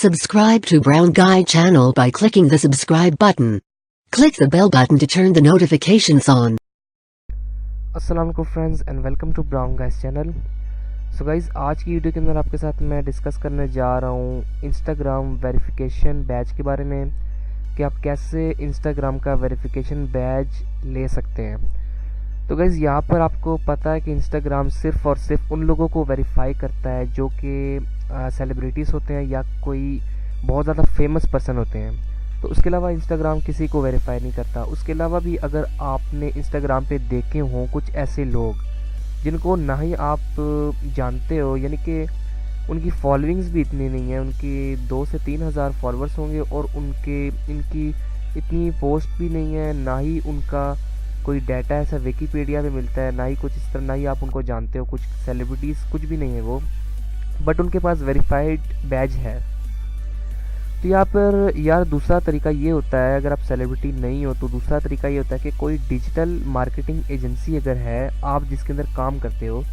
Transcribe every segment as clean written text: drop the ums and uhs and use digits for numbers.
Subscribe to Brown Guy channel by clicking the subscribe button. Click the bell button to turn the notifications on. अस्सलाम वालेकुम friends and welcome to Brown Guys channel. So guys, आज की video के अंदर आपके साथ मैं discuss करने जा रहा हूँ इंस्टाग्राम वेरिफिकेशन बैज के बारे में कि आप कैसे इंस्टाग्राम का वेरिफिकेशन बैज ले सकते हैं। तो गाइस, यहाँ पर आपको पता है कि इंस्टाग्राम सिर्फ़ और सिर्फ उन लोगों को वेरीफाई करता है जो कि सेलिब्रिटीज़ होते हैं या कोई बहुत ज़्यादा फेमस पर्सन होते हैं। तो उसके अलावा इंस्टाग्राम किसी को वेरीफाई नहीं करता। उसके अलावा भी अगर आपने इंस्टाग्राम पे देखे हों कुछ ऐसे लोग जिनको ना ही आप जानते हो, यानी कि उनकी फॉलोइंग्स भी इतनी नहीं है, उनकी 2 से 3 हज़ार फॉलोअर्स होंगे और इनकी इतनी पोस्ट भी नहीं है, ना ही उनका कोई डाटा ऐसा विकीपीडिया में मिलता है, ना ही कुछ इस तरह, ना ही आप उनको जानते हो, कुछ सेलिब्रिटीज़ कुछ भी नहीं है वो, बट उनके पास वेरीफाइड बैज है। तो यहाँ पर यार दूसरा तरीका ये होता है, अगर आप सेलिब्रिटी नहीं हो तो दूसरा तरीका ये होता है कि कोई डिजिटल मार्केटिंग एजेंसी अगर है आप जिसके अंदर काम करते हो,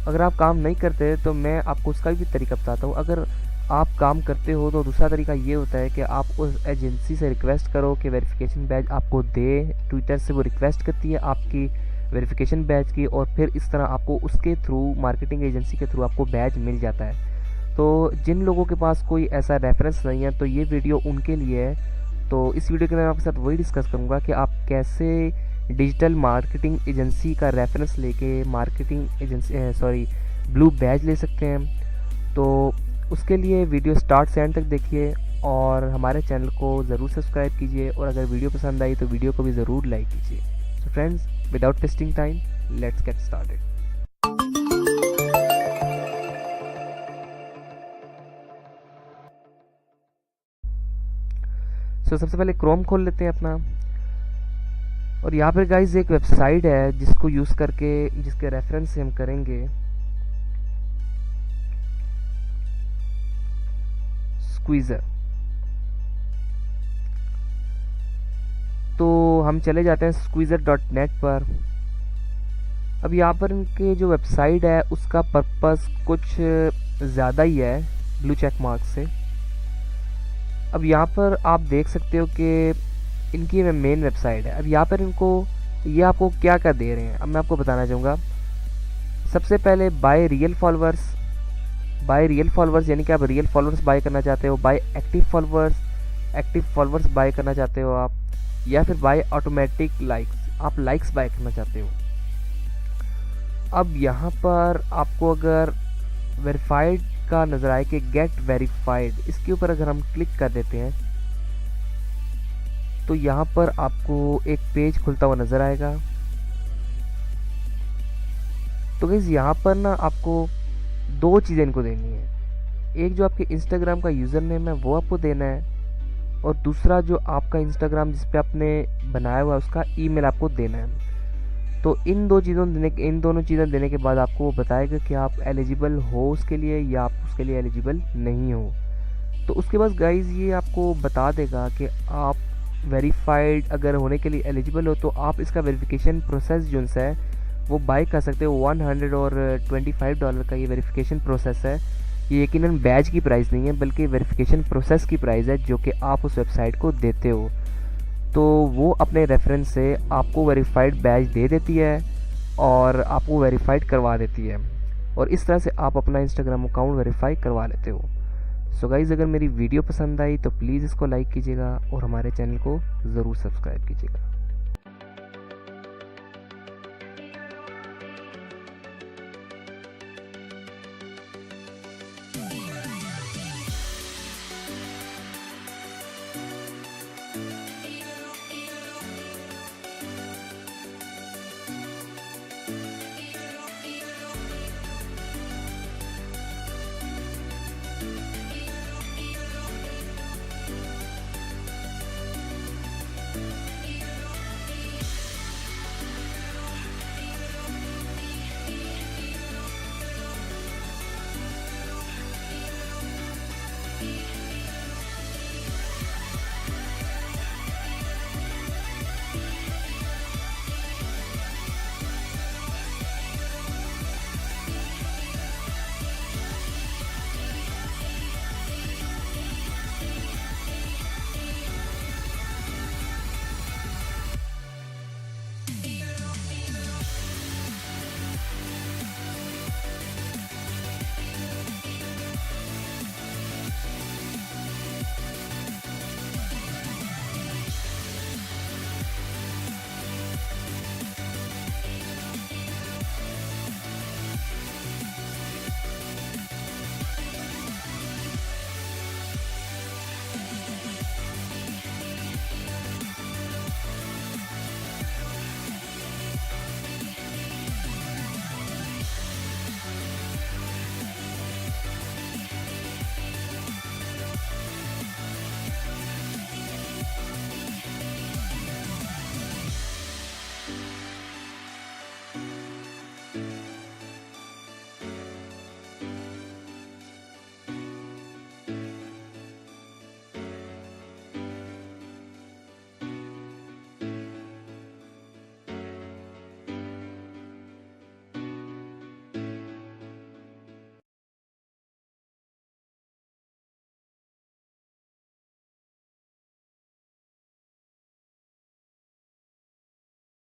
अगर आप काम नहीं करते तो मैं आपको उसका भी तरीका बताता हूँ। अगर आप काम करते हो तो दूसरा तरीका ये होता है कि आप उस एजेंसी से रिक्वेस्ट करो कि वेरिफिकेशन बैज आपको दे। ट्विटर से वो रिक्वेस्ट करती है आपकी वेरिफिकेशन बैज की, और फिर इस तरह आपको उसके थ्रू, मार्केटिंग एजेंसी के थ्रू आपको बैज मिल जाता है। तो जिन लोगों के पास कोई ऐसा रेफरेंस नहीं है तो ये वीडियो उनके लिए है। तो इस वीडियो के अंदर मैं आपके साथ वही डिस्कस करूँगा कि आप कैसे डिजिटल मार्केटिंग एजेंसी का रेफरेंस लेके ब्लू बैज ले सकते हैं। तो उसके लिए वीडियो स्टार्ट से एंड तक देखिए और हमारे चैनल को ज़रूर सब्सक्राइब कीजिए, और अगर वीडियो पसंद आई तो वीडियो को भी ज़रूर लाइक कीजिए। So friends, without wasting time, let's get started. So सबसे पहले क्रोम खोल लेते हैं अपना, और यहाँ पर गाइज एक वेबसाइट है जिसको यूज़ करके, जिसके रेफरेंस से हम करेंगे स्क्वीज़र। तो हम चले जाते हैं squeezer.net पर। अब यहाँ पर इनके जो वेबसाइट है उसका पर्पस कुछ ज़्यादा ही है ब्लू चेक मार्क से। अब यहाँ पर आप देख सकते हो कि इनकी मेन वेबसाइट है। अब यहाँ पर ये आपको क्या क्या दे रहे हैं, अब मैं आपको बताना चाहूँगा। सबसे पहले बाय रियल फॉलोअर्स यानी कि आप रियल फॉलोअर्स बाय करना चाहते हो, बाय एक्टिव फॉलोअर्स बाय करना चाहते हो आप, या फिर बाय ऑटोमेटिक लाइक्स, आप लाइक्स बाय करना चाहते हो। अब यहाँ पर आपको अगर वेरीफाइड का नजर आए कि गेट वेरीफाइड, इसके ऊपर अगर हम क्लिक कर देते हैं तो यहाँ पर आपको एक पेज खुलता हुआ नजर आएगा। तो गाइस, यहाँ पर ना आपको 2 चीज़ें इनको देनी है। एक जो आपके इंस्टाग्राम का यूज़र नेम है वो आपको देना है, और दूसरा जो आपका इंस्टाग्राम जिस पे आपने बनाया हुआ है उसका ईमेल आपको देना है। तो इन दोनों चीज़ें देने के बाद आपको वो बताएगा कि आप एलिजिबल हो उसके लिए या आप उसके लिए एलिजिबल नहीं हो। तो उसके बाद गाइज ये आपको बता देगा कि आप वेरीफाइड अगर होने के लिए एलिजिबल हो तो आप इसका वेरिफिकेशन प्रोसेस जो है वो बाय कर सकते हो। $100 और $25 का ये वेरिफिकेशन प्रोसेस है। ये यकीनन बैज की प्राइस नहीं है बल्कि वेरिफिकेशन प्रोसेस की प्राइस है जो कि आप उस वेबसाइट को देते हो। तो वो अपने रेफरेंस से आपको वेरीफाइड बैज दे देती है और आपको वेरीफाइड करवा देती है, और इस तरह से आप अपना इंस्टाग्राम अकाउंट वेरीफाई करवा लेते हो। सो गाइज़, अगर मेरी वीडियो पसंद आई तो प्लीज़ इसको लाइक कीजिएगा और हमारे चैनल को ज़रूर सब्सक्राइब कीजिएगा।